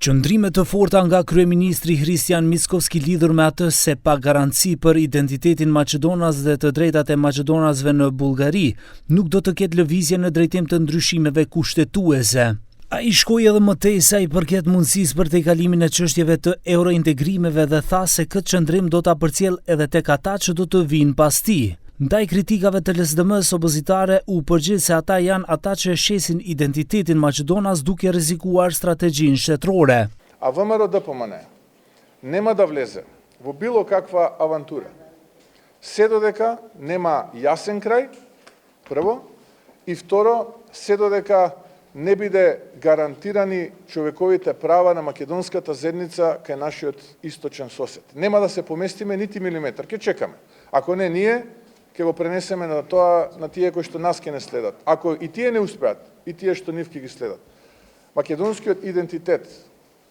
Qëndrime të forta nga kryeministri Hristijan Mickovski lidhur me atë se pa garanci për identitetin Maqedonas dhe të drejtat e maqedonasve në Bullgari, nuk do të ketë lëvizje në drejtim të ndryshimeve kushtetuese. Ai shkoi edhe më tej sa i përket mundësisë për tejkalimin e çështjeve të eurointegrimeve dhe tha se këtë qëndrim do ta përcjell edhe tek ata që do të vinë pas tij. Ndaj kritikave të LSDM-s opozitare u përgjigj se ata janë ata që shesin identitetin Maqedonas duke rrezikuar strategjinë shtetërore. A ВМРО ДПМН нема да влезе во било каква авантура. Се додека нема јасен крај, прво, и второ, се додека не биде гарантирани човековите права на македонската заедница кај нашиот источен сосед. Нема да се поместиме нити милиметар, ќе чекаме. Ако не ние, ќе го пренесеме на тие кои што нас ќе не следат. Ако и тие не успеат, и тие што нив ќе ги следат. Македонскиот идентитет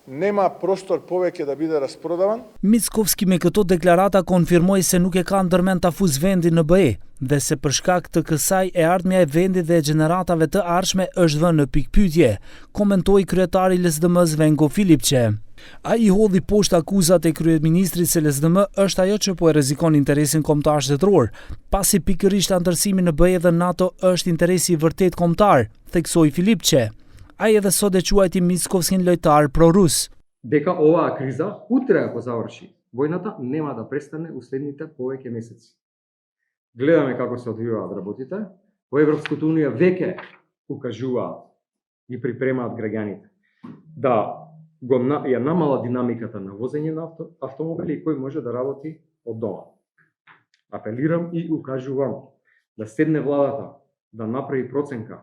нема простор повеќе да биде распродаван. Mickovski me këto deklarata konfirmoi se nuk e ka ndërmend ta fuz vendin në BE dhe se për shkak të kësaj e ardhmja e vendit dhe e gjeneratave të ardhshme është vënë në pikpyetje, komentoi kryetari i LSDM-s Venko Filipçe. Ai hodhi poshtë akuzat e kryeministrit se LSDM është ajo që po e rrezikon interesin kombëtar shtetëror, pasi pikërisht anëtarësimi në BE dhe NATO është interesi i vërtet kombëtar, theksoi Filipçe. Ai edhe sot e quajti Mickovskin lojtar pro-rus. Дека оваа криза утре ако заврши, војната нема да престане у следните повеќе месеци. Гледаме како се одвиваат работите, во Европската унија веќе укажуваат и припремаат граѓаните да ја намала динамиката на возење на автомобили и кој може да работи од дома. Апелирам и укажувам да седне владата да направи проценка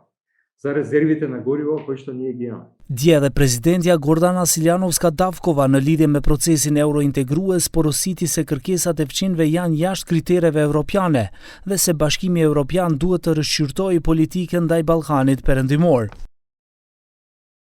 за резервите на гориво кои што ние ги имаме. Dje edhe presidentja Gordana Siljanovska-Davkova në lidhje me procesin eurointegrues porositi se kërkesat e fqinjve janë jashtë kritereve evropiane dhe se Bashkimi Evropian duhet të rishqyrtojë politikën ndaj Ballkanit Perëndimor.